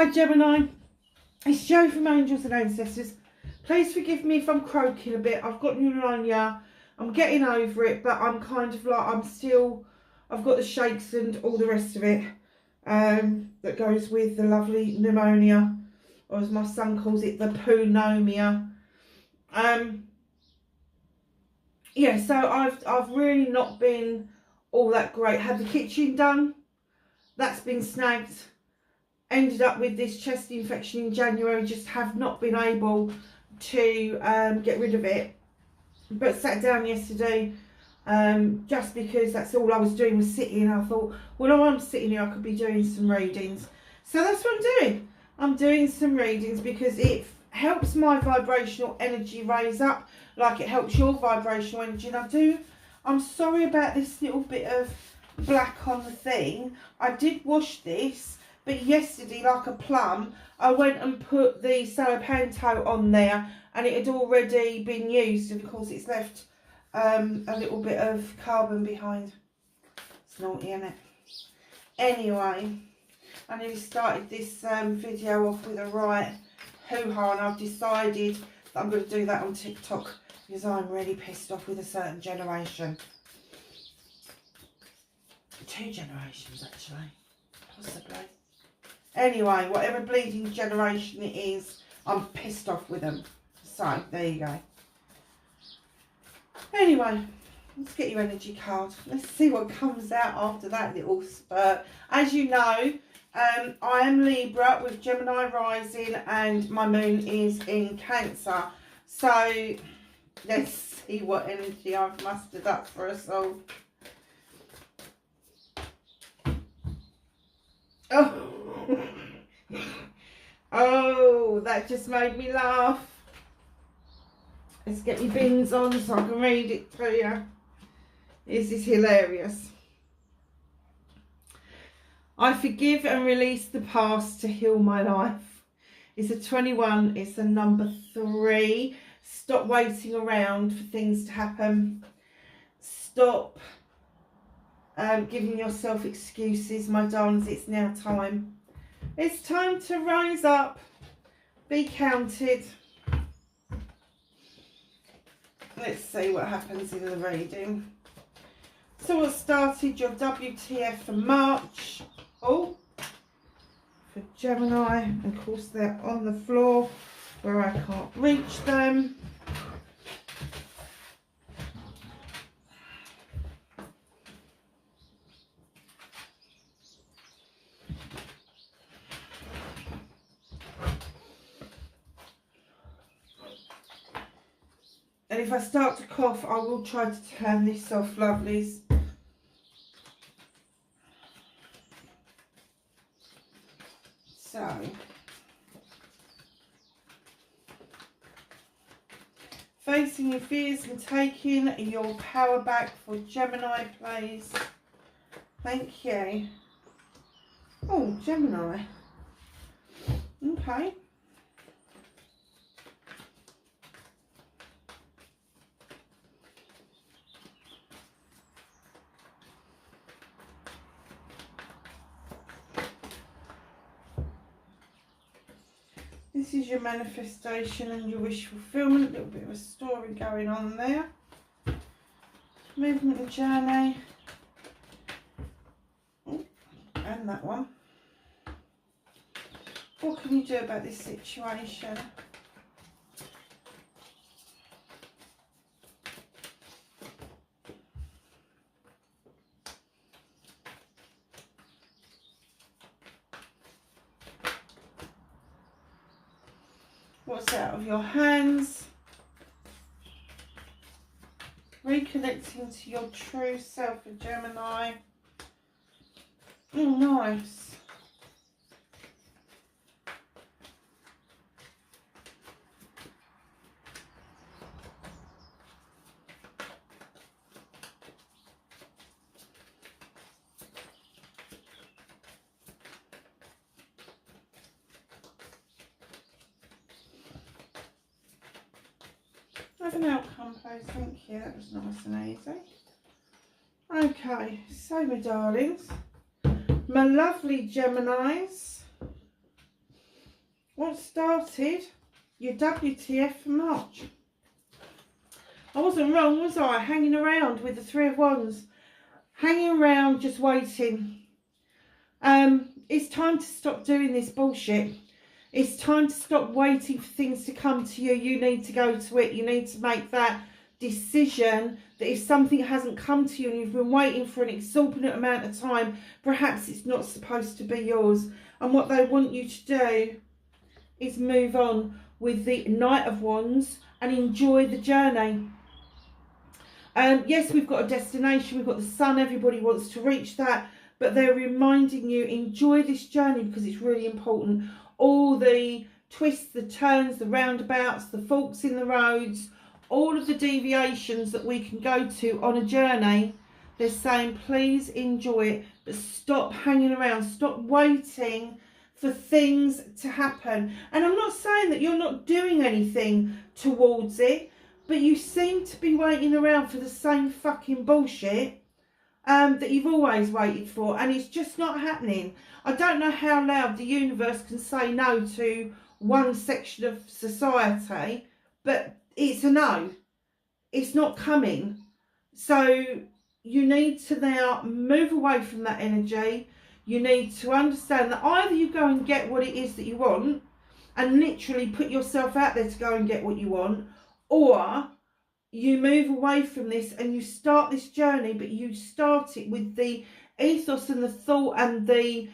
Hi Gemini, it's Jo from Angels and Ancestors. Please forgive me if I'm croaking a bit. I've got pneumonia. I'm getting over it, but I'm kind of like, I've got the shakes and all the rest of it that goes with the lovely pneumonia, or as my son calls it, the poonomia. Yeah, so I've really not been all that great. Had the kitchen done, that's been snagged. Ended up with this chest infection in January, just have not been able to get rid of it. But sat down yesterday, just because that's all I was doing was sitting. I thought, well, while I'm sitting here, I could be doing some readings. So that's what I'm doing. I'm doing some readings because it helps my vibrational energy raise up, like it helps your vibrational energy. And I'm sorry about this little bit of black on the thing. I did wash this, but yesterday, like a plum, I went and put the Salapanto on there, and it had already been used, and of course it's left a little bit of carbon behind. It's naughty, isn't it? Anyway, I nearly started this video off with a right hoo-ha, and I've decided that I'm going to do that on TikTok because I'm really pissed off with a certain generation. 2 generations, actually, possibly. Anyway, whatever bleeding generation it is, I'm pissed off with them. So, there you go. Anyway, let's get your energy card. Let's see what comes out after that little spurt. As you know, I am Libra with Gemini rising, and my moon is in Cancer. So, let's see what energy I've mustered up for us all. Oh. Oh, that just made me laugh. Let's get my bins on so I can read it to you. This is hilarious. I forgive and release the past to heal my life. It's a 21, it's a number 3. Stop waiting around for things to happen. Stop giving yourself excuses, my darlings. It's now time. It's time to rise up, be counted. Let's see what happens in the reading. So what started your WTF for March? Oh, for Gemini. And of course they're on the floor where I can't reach them. And if I start to cough, I will try to turn this off, lovelies. So, facing your fears and taking your power back for Gemini, please. Thank you. Oh, Gemini. Okay. This is your manifestation and your wish fulfillment. A little bit of a story going on there. Movement and journey. Oh, and that one. What can you do about this situation? What's out of your hands? Reconnecting to your true self, a Gemini. Oh, nice. Have an outcome, please. Thank you. That was nice and easy. Okay, so my darlings, my lovely Geminis, what started your WTF for March? I wasn't wrong, was I? Hanging around with the Three of Wands. Hanging around, just waiting. It's time to stop doing this bullshit. It's time to stop waiting for things to come to you. You need to go to it. You need to make that decision that if something hasn't come to you and you've been waiting for an exorbitant amount of time, perhaps it's not supposed to be yours. And what they want you to do is move on with the Knight of Wands and enjoy the journey. Yes, we've got a destination, we've got the sun, everybody wants to reach that, but they're reminding you, enjoy this journey because it's really important. All the twists, the turns, the roundabouts, the forks in the roads, all of the deviations that we can go to on a journey, they're saying please enjoy it, but stop hanging around, stop waiting for things to happen. And I'm not saying that you're not doing anything towards it, but you seem to be waiting around for the same fucking bullshit that you've always waited for, and it's just not happening. I don't know how loud the universe can say no to one section of society, but it's a no. It's not coming. So you need to now move away from that energy. You need to understand that either you go and get what it is that you want and literally put yourself out there to go and get what you want, or you move away from this and you start this journey, but you start it with the ethos and the thought and the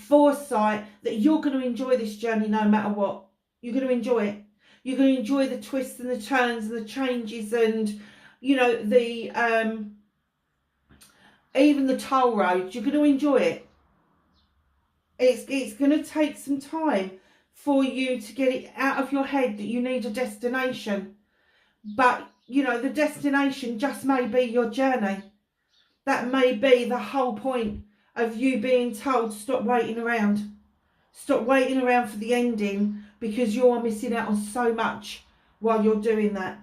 foresight that you're going to enjoy this journey no matter what. You're going to enjoy it. You're going to enjoy the twists and the turns and the changes and, you know, the even the toll roads. You're going to enjoy it. It's going to take some time for you to get it out of your head that you need a destination. But, you know, the destination just may be your journey. That may be the whole point of you being told stop waiting around. Stop waiting around for the ending because you're missing out on so much while you're doing that.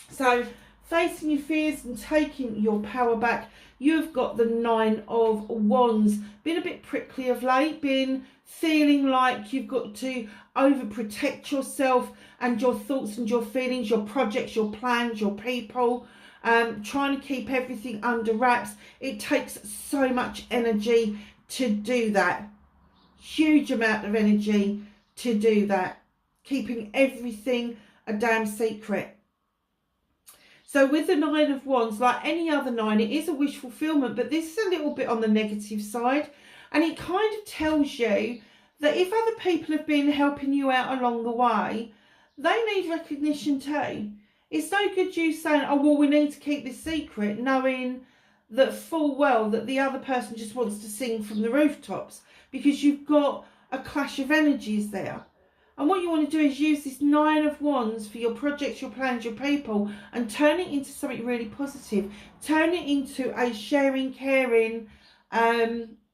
So, facing your fears and taking your power back, you've got the Nine of Wands. Been a bit prickly of late, been feeling like you've got to overprotect yourself and your thoughts and your feelings, your projects, your plans, your people, trying to keep everything under wraps. It takes so much energy to do that. Huge amount of energy to do that. Keeping everything a damn secret. So with the Nine of Wands, like any other nine, it is a wish fulfillment, but this is a little bit on the negative side. And it kind of tells you that if other people have been helping you out along the way, they need recognition too. It's no good you saying, oh, well, we need to keep this secret, knowing that full well that the other person just wants to sing from the rooftops, because you've got a clash of energies there. And what you want to do is use this Nine of Wands for your projects, your plans, your people, and turn it into something really positive. Turn it into a sharing, caring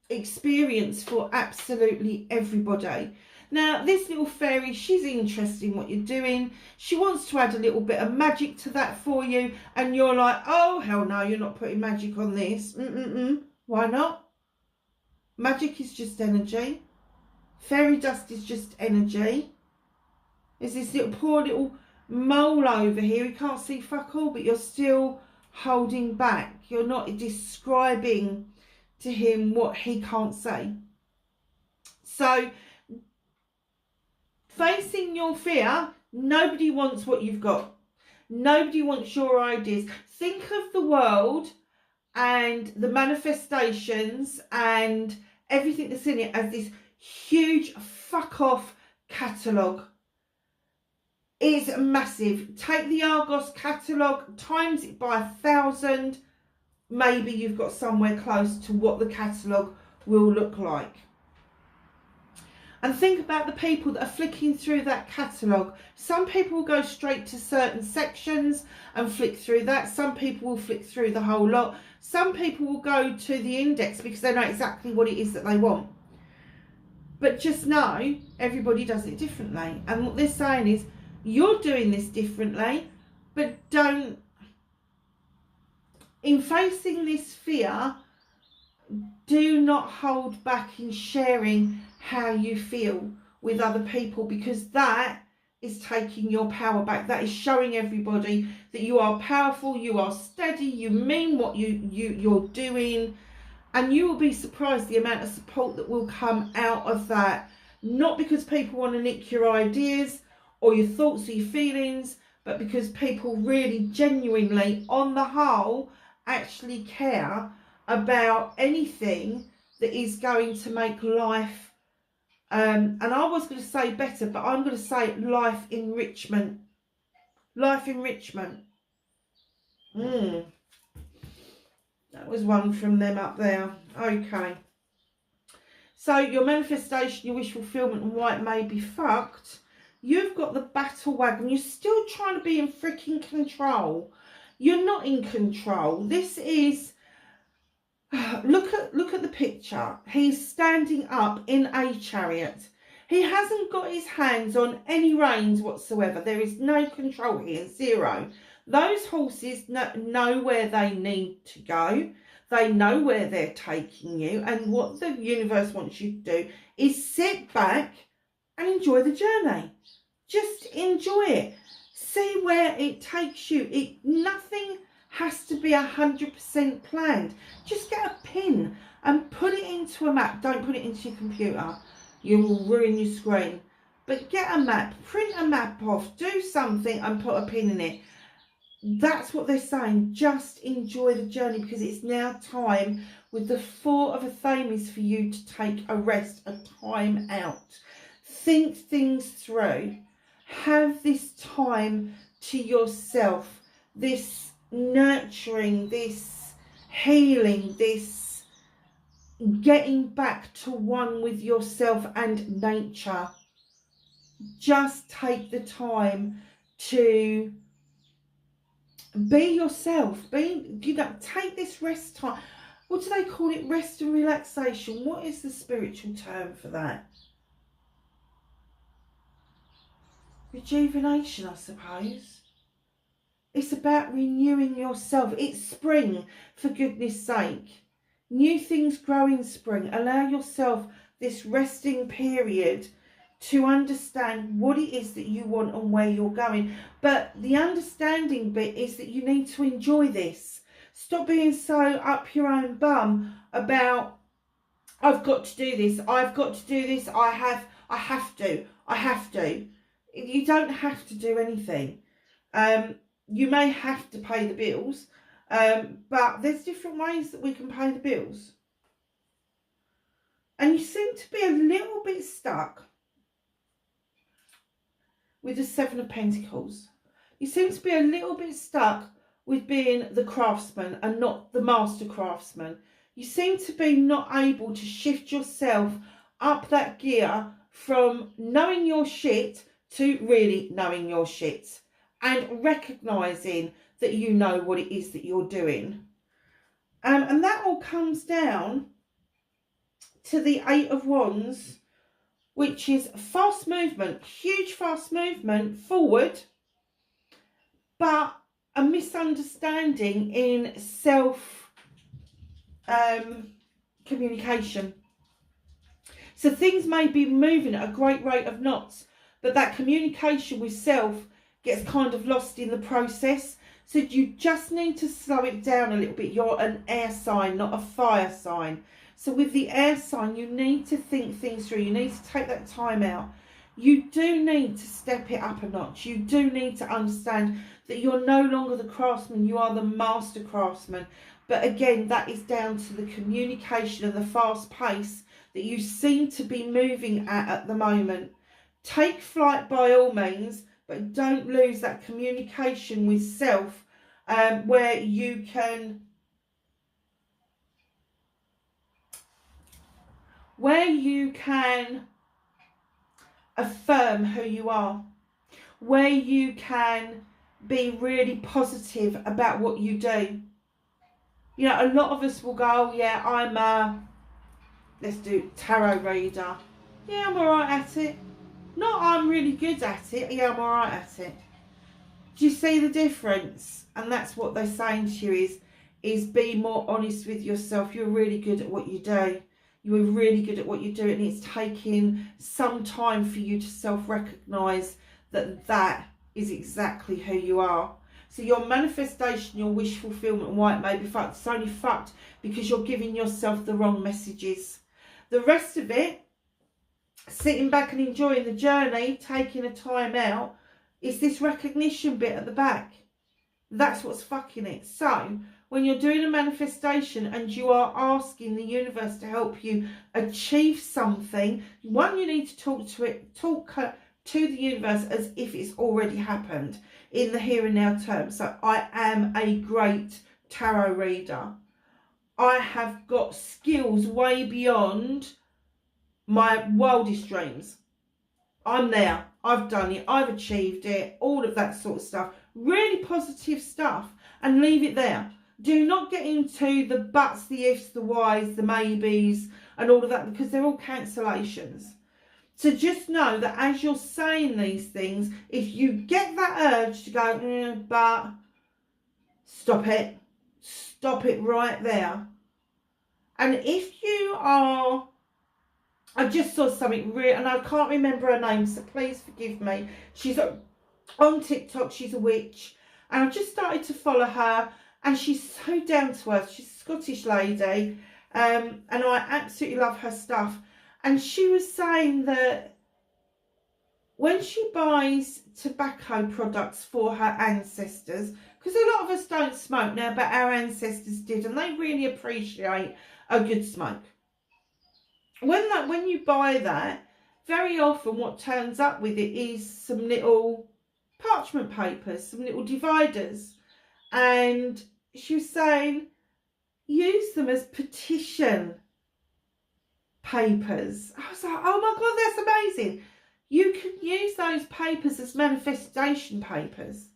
experience for absolutely everybody. Now, this little fairy, she's interested in what you're doing. She wants to add a little bit of magic to that for you. And you're like, oh, hell no, you're not putting magic on this. Why not? Magic is just energy. Fairy dust is just energy. There's this little poor little mole over here. He can't see fuck all, but you're still holding back. You're not describing to him what he can't say. So, facing your fear, nobody wants what you've got. Nobody wants your ideas. Think of the world and the manifestations and everything that's in it as this huge fuck off catalogue. It's massive. Take the Argos catalogue, times it by 1,000. Maybe you've got somewhere close to what the catalogue will look like. And think about the people that are flicking through that catalogue. Some people will go straight to certain sections and flick through that. Some people will flick through the whole lot. Some people will go to the index because they know exactly what it is that they want. But just know, everybody does it differently. And what they're saying is, you're doing this differently, but don't, in facing this fear, do not hold back in sharing how you feel with other people, because that is taking your power back. That is showing everybody that you are powerful, you are steady, you mean what you're doing, and you will be surprised the amount of support that will come out of that. Not because people want to nick your ideas or your thoughts or your feelings, but because people really genuinely, on the whole, actually care about anything that is going to make life, and I was going to say better, but I'm going to say life enrichment. Life enrichment. That was one from them up there. Okay. So your manifestation, your wish fulfillment, and why it may be fucked. You've got the battle wagon. You're still trying to be in freaking control. You're not in control. This is, look at the picture. He's standing up in a chariot. He hasn't got his hands on any reins whatsoever. There is no control here, zero. Those horses know where they need to go. They know where they're taking you. And what the universe wants you to do is sit back and enjoy the journey. Just enjoy it. See where it takes you. Nothing has to be 100% planned. Just get a pin and put it into a map. Don't put it into your computer. You will ruin your screen. But get a map. Print a map off. Do something and put a pin in it. That's what they're saying. Just enjoy the journey, because it's now time with the 4 of Athames for you to take a rest, a time out. Think things through. Have this time to yourself, this nurturing, this healing, this getting back to one with yourself and nature. Just take the time to be yourself. Take this rest time. What do they call it? Rest and relaxation. What is the spiritual term for that? Rejuvenation, I suppose. It's about renewing yourself. It's spring, for goodness sake. New things grow in spring. Allow yourself this resting period to understand what it is that you want and where you're going. But the understanding bit is that you need to enjoy this. Stop being so up your own bum about, I've got to do this, I've got to do this, I have to. You don't have to do anything. You may have to pay the bills, but there's different ways that we can pay the bills. And you seem to be a little bit stuck with the 7 of Pentacles. You seem to be a little bit stuck with being the craftsman and not the master craftsman. You seem to be not able to shift yourself up that gear from knowing your shit to really knowing your shit and recognising that you know what it is that you're doing. And that all comes down to the 8 of Wands, which is fast movement, huge fast movement forward, but a misunderstanding in communication. So things may be moving at a great rate of knots, but that communication with self gets kind of lost in the process. So you just need to slow it down a little bit. You're an air sign, not a fire sign. So with the air sign, you need to think things through. You need to take that time out. You do need to step it up a notch. You do need to understand that you're no longer the craftsman. You are the master craftsman. But again, that is down to the communication and the fast pace that you seem to be moving at the moment. Take flight by all means, but don't lose that communication with self, where you can affirm who you are, where you can be really positive about what you do. You know, a lot of us will go, oh yeah, I'm a, let's do tarot reader. Yeah, I'm alright at it. Not I'm really good at it. Yeah, I'm alright at it. Do you see the difference? And that's what they're saying to you is be more honest with yourself. You're really good at what you do. You are really good at what you're doing. It's taking some time for you to self-recognise that that is exactly who you are. So your manifestation, your wish fulfillment, why it may be fucked, it's only fucked because you're giving yourself the wrong messages. The rest of it, sitting back and enjoying the journey, taking a time out, is this recognition bit at the back. That's what's fucking it. So when you're doing a manifestation and you are asking the universe to help you achieve something, one, you need to talk to the universe as if it's already happened in the here and now terms. So I am a great tarot reader. I have got skills way beyond my wildest dreams. I'm there. I've done it. I've achieved it. All of that sort of stuff. Really positive stuff. And leave it there. Do not get into the buts, the ifs, the whys, the maybes, and all of that, because they're all cancellations. So just know that as you're saying these things, if you get that urge to go, but stop it. Stop it right there. And if you are, I just saw something real, and I can't remember her name, so please forgive me. She's on TikTok, she's a witch, and I've just started to follow her, and she's so down to earth. She's a Scottish lady, and I absolutely love her stuff. And she was saying that when she buys tobacco products for her ancestors, because a lot of us don't smoke now, but our ancestors did, and they really appreciate a good smoke. When you buy that, very often what turns up with it is some little parchment papers, some little dividers. And she was saying, use them as petition papers. I was like, oh my God, that's amazing. You can use those papers as manifestation papers.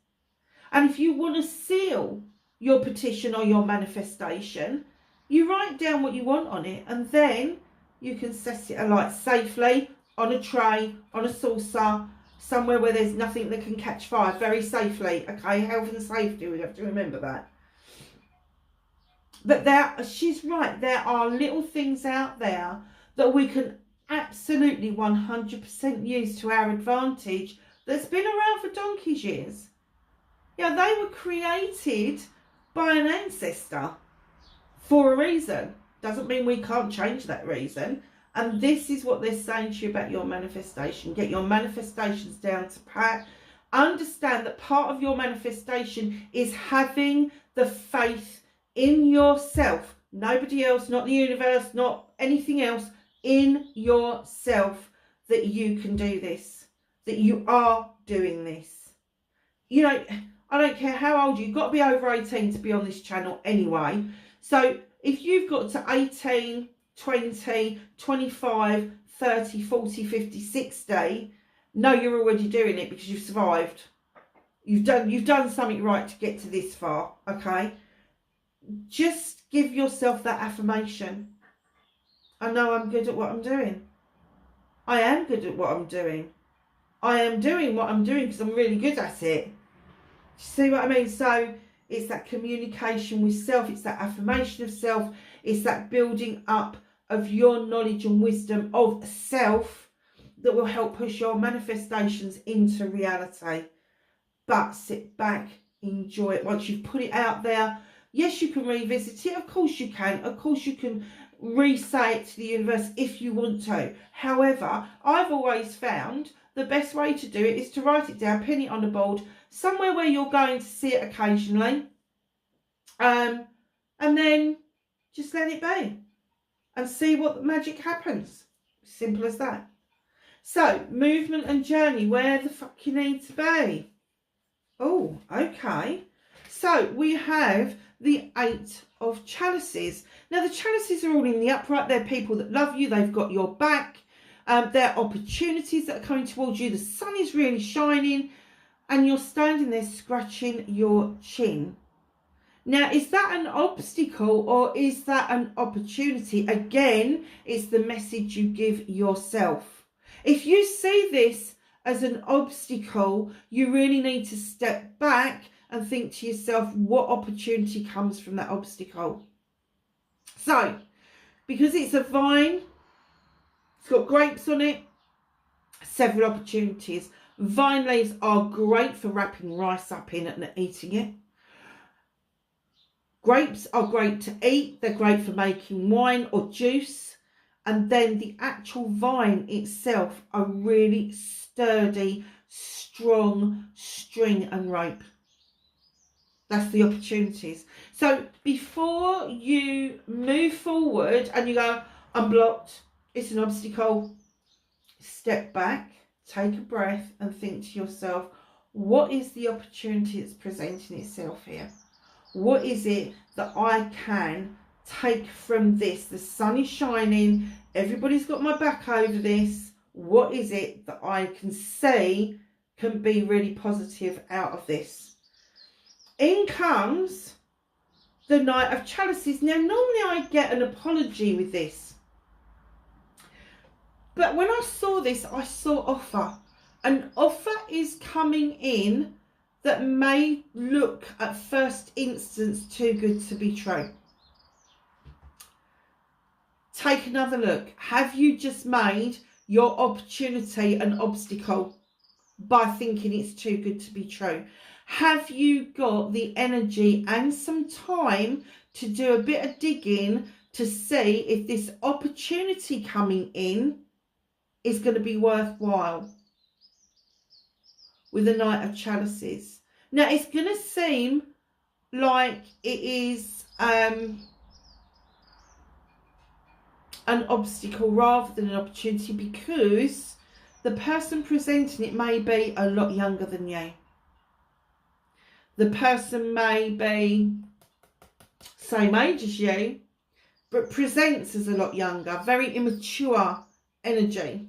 And if you want to seal your petition or your manifestation, you write down what you want on it, and then you can set it alight safely on a tray, on a saucer, somewhere where there's nothing that can catch fire, very safely. Okay, health and safety, we have to remember that. But she's right, there are little things out there that we can absolutely 100% use to our advantage that's been around for donkey's years. Yeah, they were created by an ancestor for a reason. Doesn't mean we can't change that reason. And this is what they're saying to you about your manifestation. Get your manifestations down to pat. Understand that part of your manifestation is having the faith in yourself. Nobody else, not the universe, not anything else. In yourself, that you can do this. That you are doing this. You know, I don't care how old you've got to be over 18 to be on this channel anyway. So if you've got to 18, 20, 25, 30, 40, 50, 60, know you're already doing it because you've survived. You've done something right to get to this far, okay? Just give yourself that affirmation. I know I'm good at what I'm doing. I am good at what I'm doing. I am doing what I'm doing because I'm really good at it. See what I mean? So it's that communication with self. It's that affirmation of self. It's that building up of your knowledge and wisdom of self that will help push your manifestations into reality. But sit back, enjoy it. Once you've put it out there, yes, you can revisit it. Of course you can. Of course you can re-say it to the universe if you want to. However, I've always found the best way to do it is to write it down, pin it on the board, somewhere where you're going to see it occasionally. And then just let it be and see what magic happens. Simple as that. So, movement and journey, where the fuck you need to be. Oh, okay. So, we have the 8 of Chalices. Now, the Chalices are all in the upright. They're people that love you. They've got your back. They're opportunities that are coming towards you. The sun is really shining. And you're standing there scratching your chin. Now, is that an obstacle or is that an opportunity? Again, it's the message you give yourself. If you see this as an obstacle, you really need to step back and think to yourself, what opportunity comes from that obstacle? So, Because it's a vine, it's got grapes on it, several opportunities. Vine leaves are great for wrapping rice up in and eating it. Grapes are great to eat. They're great for making wine or juice. And then the actual vine itself, a really sturdy, strong string and rope. That's the opportunities. So before you move forward and you go, I'm blocked, it's an obstacle, step back, take a breath and think to yourself, what is the opportunity that's presenting itself here? What is it that I can take from this? The sun is shining, everybody's got my back over this. What is it that I can see can be really positive out of this? In comes the Knight of Chalices. Now, normally I get an apology with this, but when I saw this, I saw offer. An offer is coming in that may look at first instance too good to be true. Take another look. Have you just made your opportunity an obstacle by thinking it's too good to be true? Have you got the energy and some time to do a bit of digging to see if this opportunity coming in is going to be worthwhile? With the Knight of Chalices. Now, it's going to seem like it is an obstacle rather than an opportunity, because the person presenting it may be a lot younger than you. The person may be same age as you, but presents as a lot younger, very immature energy.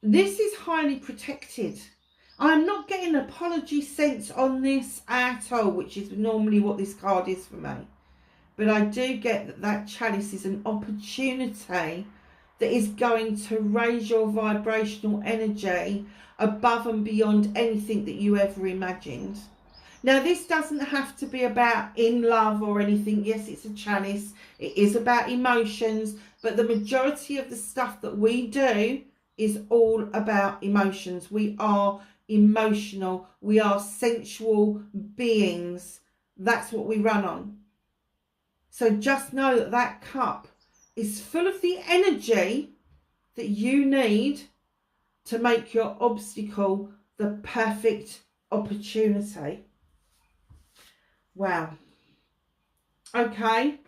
This is highly protected. I'm not getting an apology sense on this at all, which is normally what this card is for me. But I do get that that chalice is an opportunity that is going to raise your vibrational energy above and beyond anything that you ever imagined. Now, this doesn't have to be about in love or anything. Yes, it's a chalice. It is about emotions, but the majority of the stuff that we do is all about emotions. We are emotional. We are sensual beings. That's what we run on. So just know that that cup is full of the energy that you need to make your obstacle the perfect opportunity. Wow. Okay,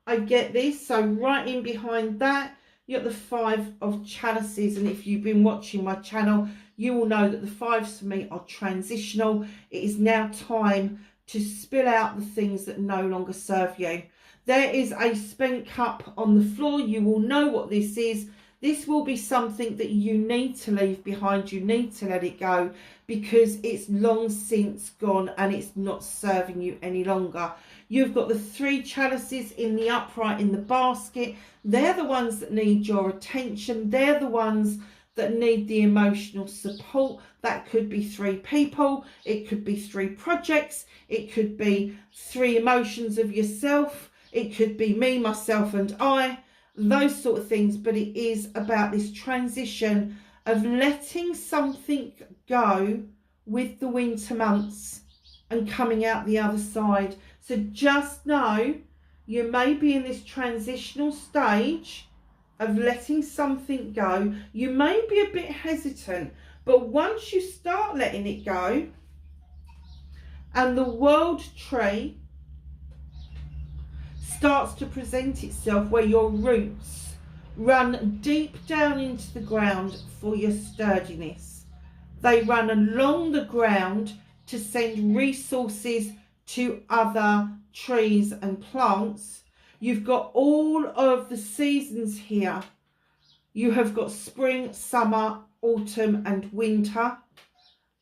I get this. So right in behind that, you've got the Five of Chalices, and if you've been watching my channel, you will know that the fives for me are transitional. It is now time to spill out the things that no longer serve you. There is a spent cup on the floor. You will know what this is. This will be something that you need to leave behind. You need to let it go because it's long since gone and it's not serving you any longer. You've got the three chalices in the upright in the basket. They're the ones that need your attention. They're the ones that need the emotional support. That could be three people. It could be three projects. It could be three emotions of yourself. It could be me, myself and I. Those sort of things. But it is about this transition of letting something go with the winter months and coming out the other side. So just know you may be in this transitional stage of letting something go. You may be a bit hesitant, but once you start letting it go and the world tree starts to present itself, where your roots run deep down into the ground for your sturdiness. They run along the ground to send resources to other trees and plants. You've got all of the seasons here. You have got spring, summer, autumn and winter.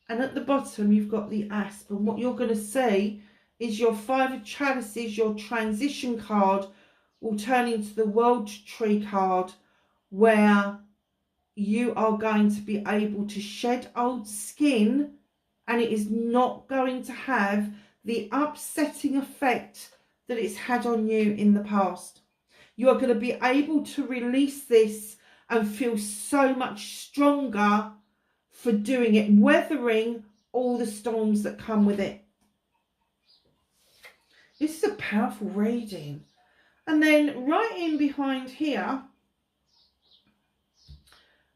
And at the bottom you've got the asp. And what you're going to see is your Five of Chalices, your transition card, will turn into the World Tree card, where you are going to be able to shed old skin, and it is not going to have the upsetting effect that it's had on you in the past. You are going to be able to release this and feel so much stronger for doing it, weathering all the storms that come with it. This is a powerful reading. And then right in behind here,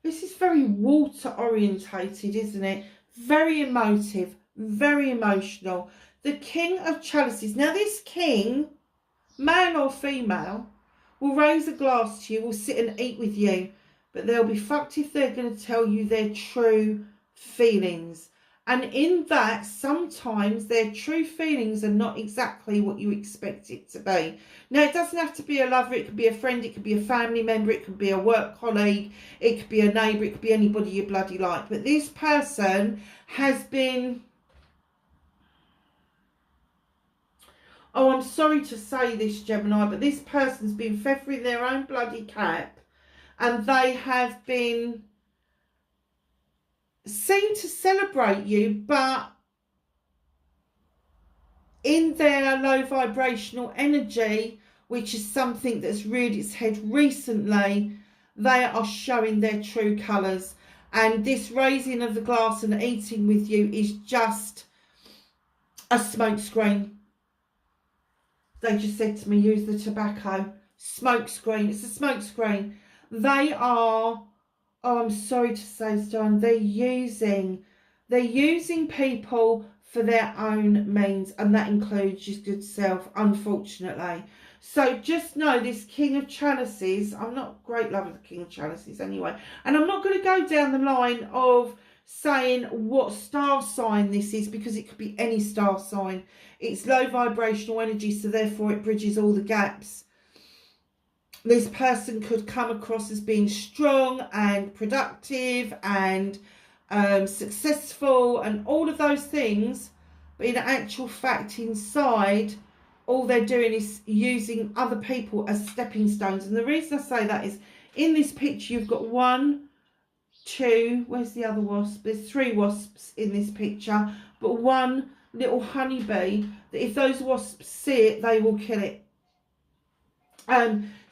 this is very water orientated, isn't it? Very emotive, very emotional. The King of Chalices. Now this king, male or female, will raise a glass to you, will sit and eat with you, but they'll be fucked if they're going to tell you their true feelings. And in that, sometimes their true feelings are not exactly what you expect it to be. Now, it doesn't have to be a lover. It could be a friend. It could be a family member. It could be a work colleague. It could be a neighbour. It could be anybody you bloody like. But this person has been... Oh, I'm sorry to say this, Gemini, but this person's been feathering their own bloody cap. And they have been seen to celebrate you, but in their low vibrational energy, which is something that's reared its head recently, they are showing their true colours. And this raising of the glass and eating with you is just a smokescreen. They just said to me, use the tobacco. Smokescreen. It's a smokescreen. They are... Oh, I'm sorry to say, John, they're using people for their own means, and that includes your good self, unfortunately. So just know this King of Chalices, I'm not a great lover of the King of Chalices anyway, and I'm not going to go down the line of saying what star sign this is, because it could be any star sign. It's low vibrational energy, so therefore it bridges all the gaps. This person could come across as being strong and productive and successful and all of those things, but in actual fact inside all they're doing is using other people as stepping stones. And the reason I say that is in this picture you've got 1, 2, where's the other wasp? There's 3 wasps in this picture, but one little honeybee that if those wasps see it, they will kill it.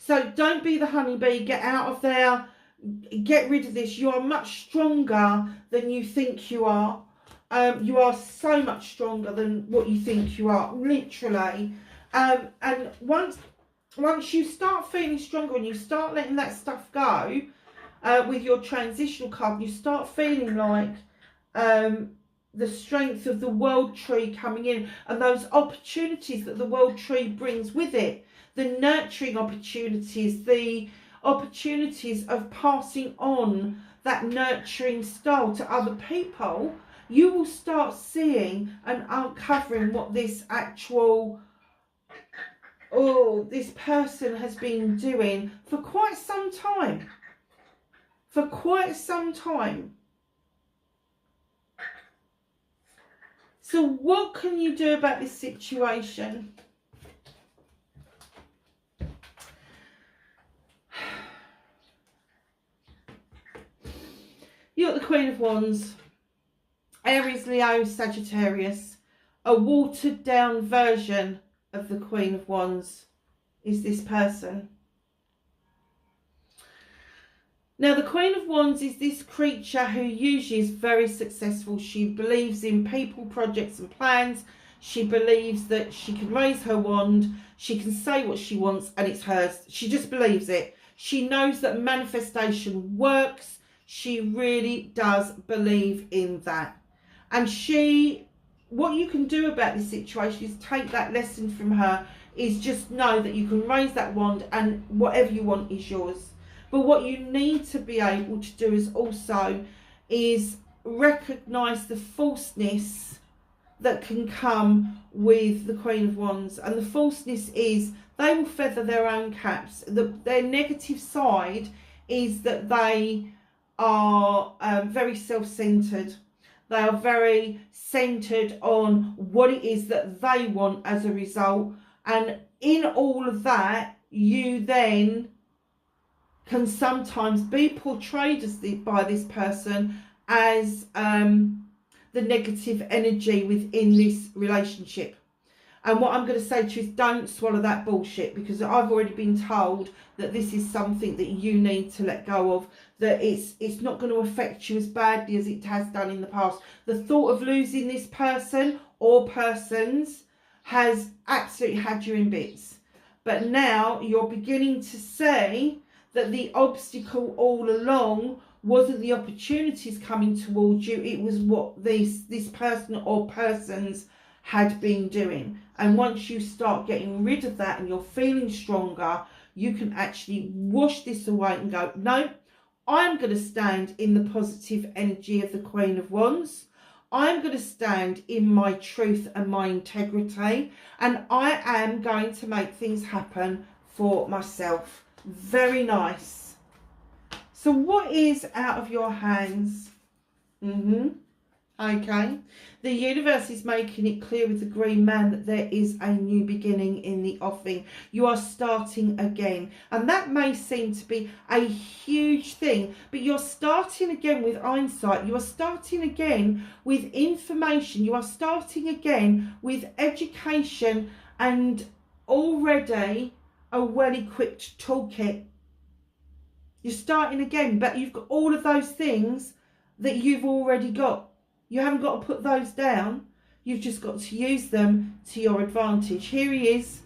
So don't be the honeybee. Get out of there. Get rid of this. You are much stronger than you think you are. You are so much stronger than what you think you are, literally. And once you start feeling stronger and you start letting that stuff go, with your transitional card, you start feeling like the strength of the world tree coming in and those opportunities that the world tree brings with it. The nurturing opportunities, the opportunities of passing on that nurturing style to other people, you will start seeing and uncovering what this actual, this person has been doing for quite some time. For quite some time. So what can you do about this situation? You've got the Queen of Wands, Aries, Leo, Sagittarius. A watered down version of the Queen of Wands is this person. Now the Queen of Wands is this creature who usually is very successful. She believes in people, projects and plans. She believes that she can raise her wand. She can say what she wants and it's hers. She just believes it. She knows that manifestation works. She really does believe in that. And what you can do about this situation is take that lesson from her, is just know that you can raise that wand and whatever you want is yours. But what you need to be able to do is recognise the falseness that can come with the Queen of Wands. And the falseness is they will feather their own caps. Their negative side is that they are very self-centered. They are very centered on what it is that they want as a result. And in all of that, you then can sometimes be portrayed by this person as the negative energy within this relationship. And what I'm going to say to you is don't swallow that bullshit, because I've already been told that this is something that you need to let go of, that it's not going to affect you as badly as it has done in the past. The thought of losing this person or persons has absolutely had you in bits. But now you're beginning to see that the obstacle all along wasn't the opportunities coming towards you, it was what this person or persons had been doing. And once you start getting rid of that and you're feeling stronger, you can actually wash this away and go, no, I'm going to stand in the positive energy of the Queen of Wands. I'm going to stand in my truth and my integrity, and I am going to make things happen for myself. Very nice. So what is out of your hands? Okay. The universe is making it clear with the green man that there is a new beginning in the offing. You are starting again. And that may seem to be a huge thing, but you're starting again with insight. You are starting again with information. You are starting again with education and already a well-equipped toolkit. You're starting again, but you've got all of those things that you've already got. You haven't got to put those down. You've just got to use them to your advantage. Here he is,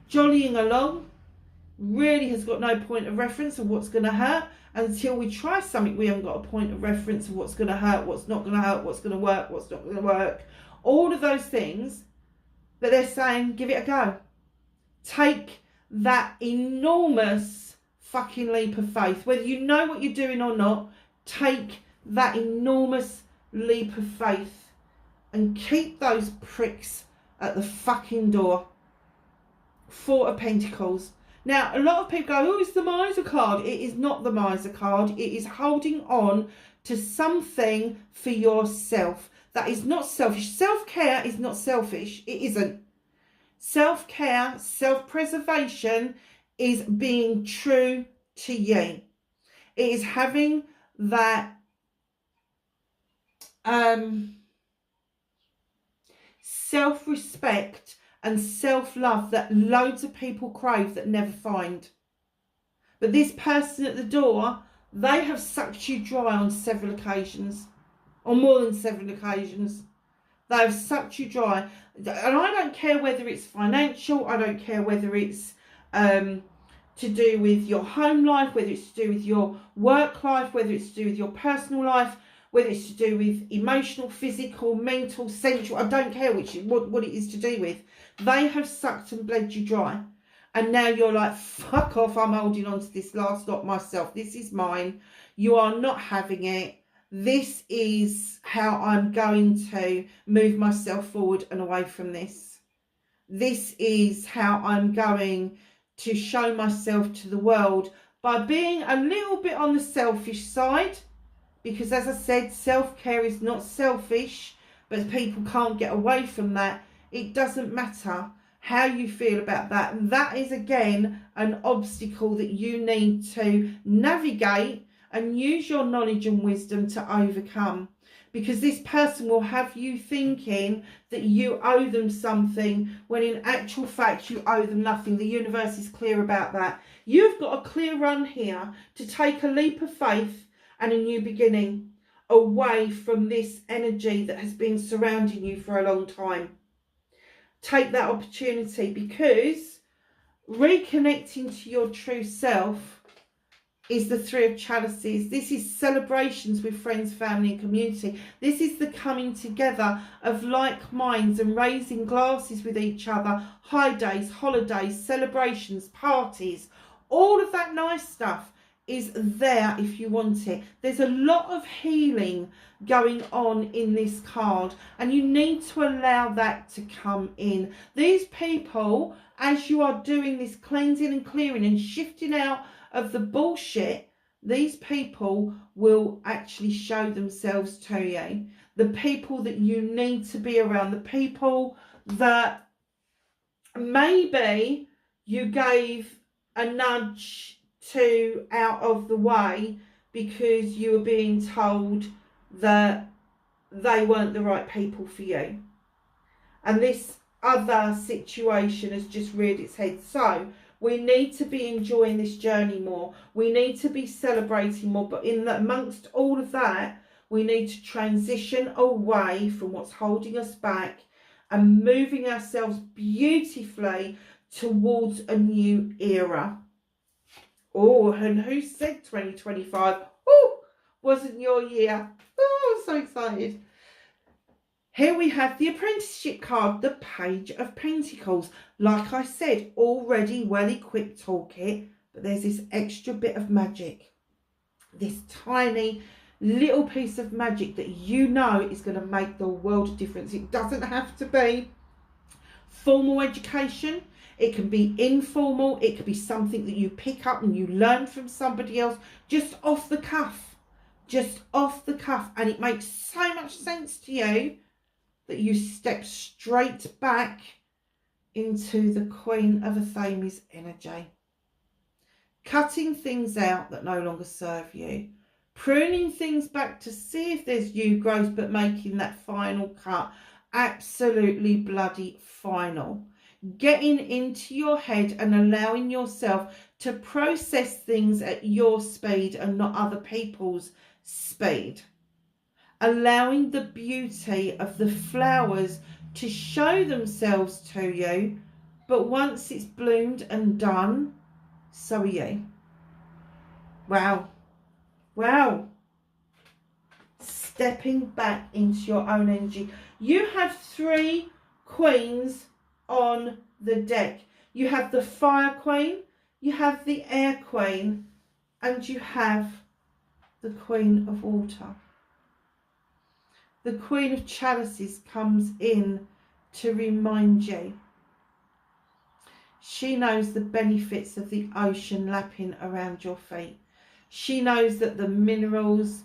jollying along. Really has got no point of reference of what's going to hurt. Until we try something, we haven't got a point of reference of what's going to hurt, what's not going to hurt, what's going to work, what's not going to work. All of those things. But they're saying, give it a go. Take that enormous fucking leap of faith. Whether you know what you're doing or not, take that enormous leap of faith and keep those pricks at the fucking door. Four of Pentacles. Now, a lot of people go, oh, it's the miser card. It is not the miser card. It is holding on to something for yourself. That is not selfish. Self-care is not selfish. It isn't. Self-care, self-preservation is being true to you. It is having that self-respect and self-love that loads of people crave that never find. But this person at the door, they have sucked you dry on several occasions, on more than several occasions. They have sucked you dry. And I don't care whether it's financial, I don't care whether it's to do with your home life, whether it's to do with your work life, whether it's to do with your personal life, whether it's to do with emotional, physical, mental, sensual, I don't care what it is to do with. They have sucked and bled you dry. And now you're like, fuck off, I'm holding on to this last lot myself. This is mine. You are not having it. This is how I'm going to move myself forward and away from this. This is how I'm going to show myself to the world by being a little bit on the selfish side. Because as I said, self-care is not selfish, but people can't get away from that. It doesn't matter how you feel about that. That is, again, an obstacle that you need to navigate and use your knowledge and wisdom to overcome. Because this person will have you thinking that you owe them something, when in actual fact you owe them nothing. The universe is clear about that. You've got a clear run here to take a leap of faith and a new beginning away from this energy that has been surrounding you for a long time. Take that opportunity, because reconnecting to your true self is the Three of Chalices. This is celebrations with friends, family and community. This is the coming together of like minds and raising glasses with each other. High days, holidays, celebrations, parties, all of that nice stuff is there if you want it. There's a lot of healing going on in this card, and you need to allow that to come in. These people, as you are doing this cleansing and clearing and shifting out of the bullshit, these people will actually show themselves to you. The people that you need to be around, the people that maybe you gave a nudge to out of the way because you were being told that they weren't the right people for you. And this other situation has just reared its head. So we need to be enjoying this journey more. We need to be celebrating more. But amongst all of that, we need to transition away from what's holding us back and moving ourselves beautifully towards a new era. Oh, and who said 2025? Oh, wasn't your year? Oh, I'm so excited. Here we have the apprenticeship card, the Page of Pentacles. Like I said, already well-equipped toolkit, but there's this extra bit of magic. This tiny little piece of magic that you know is going to make the world of difference. It doesn't have to be formal education. It can be informal. It could be something that you pick up and you learn from somebody else, just off the cuff. Just off the cuff. And it makes so much sense to you that you step straight back into the Queen of Athames energy. Cutting things out that no longer serve you. Pruning things back to see if there's new growth, but making that final cut absolutely bloody final. Getting into your head and allowing yourself to process things at your speed and not other people's speed. Allowing the beauty of the flowers to show themselves to you, but once it's bloomed and done, so are you. Wow. Wow. Stepping back into your own energy. You have 3 queens on the deck. You have the Fire Queen, you have the Air Queen, and you have the Queen of Water. The Queen of Chalices comes in to remind you. She knows the benefits of the ocean lapping around your feet. She knows that the minerals,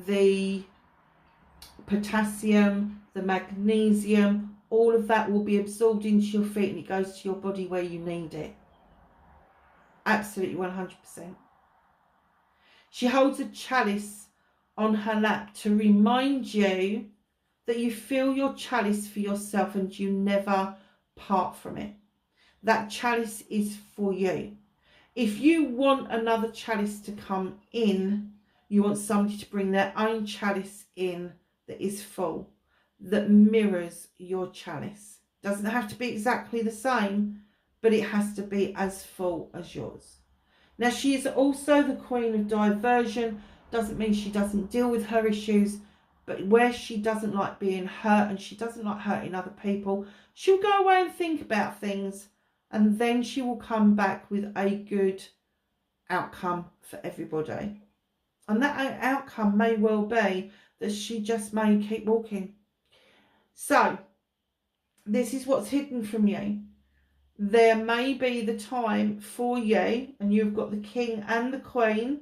the potassium, the magnesium, all of that will be absorbed into your feet and it goes to your body where you need it. Absolutely 100%. She holds a chalice on her lap to remind you that you fill your chalice for yourself and you never part from it. That chalice is for you. If you want another chalice to come in, you want somebody to bring their own chalice in that is full, that mirrors your chalice. Doesn't have to be exactly the same, but it has to be as full as yours. Now, she is also the Queen of Diversion. Doesn't mean she doesn't deal with her issues, but where she doesn't like being hurt and she doesn't like hurting other people, she'll go away and think about things, and then she will come back with a good outcome for everybody. And that outcome may well be that she just may keep walking. So, this is what's hidden from you. There may be the time for you, and you've got the King and the Queen.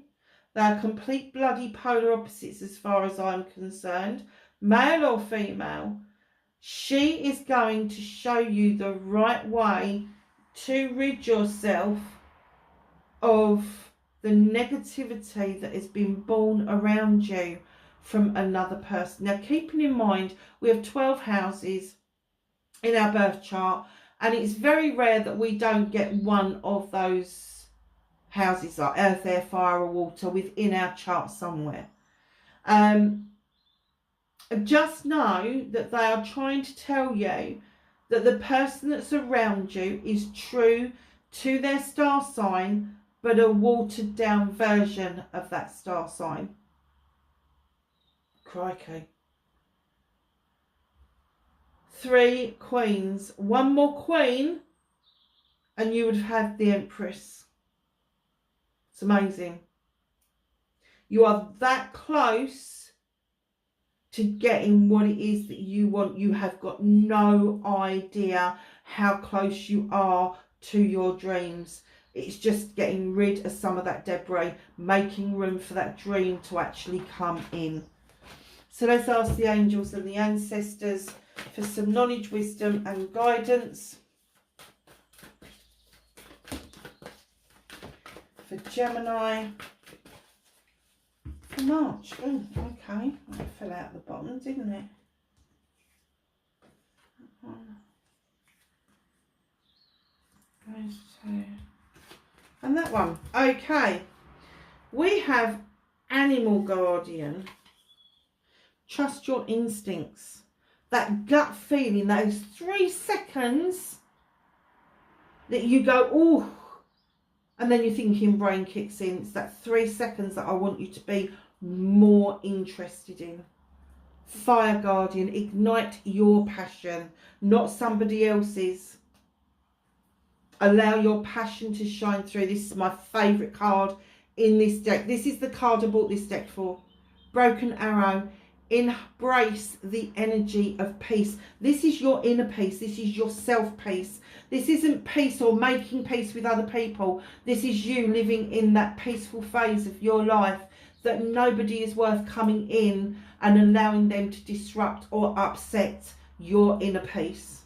They are complete bloody polar opposites as far as I'm concerned, male or female. She is going to show you the right way to rid yourself of the negativity that has been born around you from another person. Now, keeping in mind, we have 12 houses in our birth chart, and it's very rare that we don't get one of those houses, like earth, air, fire or water, within our chart somewhere. Just know that they are trying to tell you that the person that's around you is true to their star sign, but a watered down version of that star sign. Crikey. 3 queens. One more queen and you would have had the Empress. It's amazing. You are that close to getting what it is that you want. You have got no idea how close you are to your dreams. It's just getting rid of some of that debris, making room for that dream to actually come in. So let's ask the angels and the ancestors for some knowledge, wisdom and guidance for Gemini for March. Oh, okay, that fell out the bottom, didn't it? Those two. And that one. Okay. We have Animal Guardian. Trust your instincts. That gut feeling, those 3 seconds that you go, oh, and then your thinking brain kicks in. It's that 3 seconds that I want you to be more interested in. Fire Guardian, ignite your passion, not somebody else's. Allow your passion to shine through. This is my favourite card in this deck. This is the card I bought this deck for. Broken Arrow. Embrace the energy of peace. This is your inner peace. This is your self peace. This isn't peace or making peace with other people. This is you living in that peaceful phase of your life that nobody is worth coming in and allowing them to disrupt or upset your inner peace.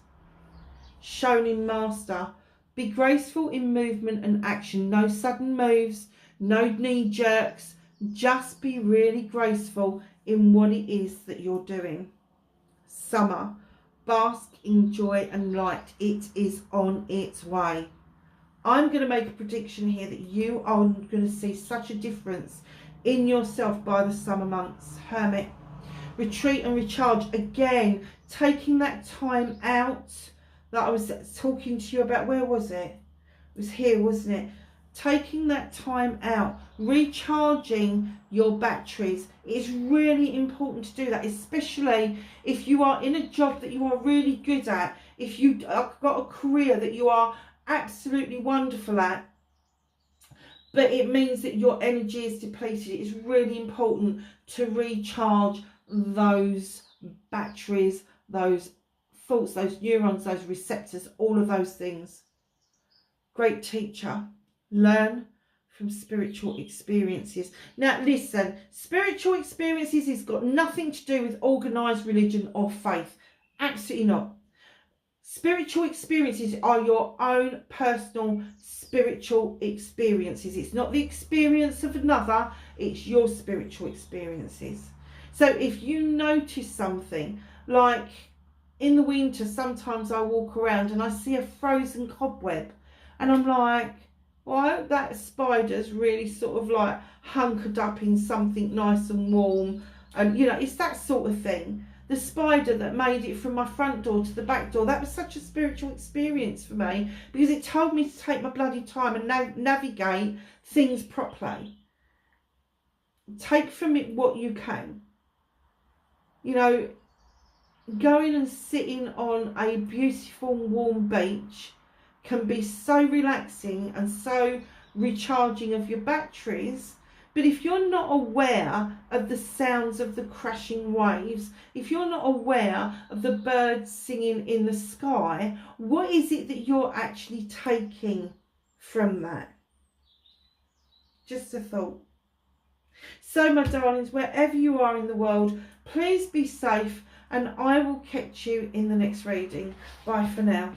Shonen Master. Be graceful in movement and action. No sudden moves, no knee jerks. Just be really graceful in what it is that you're doing. Summer. Bask in joy and light. It is on its way. I'm going to make a prediction here that you are going to see such a difference in yourself by the summer months. Hermit. Retreat and recharge. Again, taking that time out that I was talking to you about. Where was it? It was here, wasn't it? Taking that time out, recharging your batteries. It's really important to do that, especially if you are in a job that you are really good at, if you've got a career that you are absolutely wonderful at, but it means that your energy is depleted. It's really important to recharge those batteries, those thoughts, those neurons, those receptors, all of those things. Great teacher. Learn from spiritual experiences. Now listen, spiritual experiences has got nothing to do with organised religion or faith. Absolutely not. Spiritual experiences are your own personal spiritual experiences. It's not the experience of another, it's your spiritual experiences. So if you notice something, like in the winter, sometimes I walk around and I see a frozen cobweb and I'm like, well, I hope that spider's really sort of like hunkered up in something nice and warm. And, you know, it's that sort of thing. The spider that made it from my front door to the back door, that was such a spiritual experience for me because it told me to take my bloody time and navigate things properly. Take from it what you can. You know, going and sitting on a beautiful warm beach can be so relaxing and so recharging of your batteries. But if you're not aware of the sounds of the crashing waves, if you're not aware of the birds singing in the sky, what is it that you're actually taking from that? Just a thought. So my darlings, wherever you are in the world, please be safe and I will catch you in the next reading. Bye for now.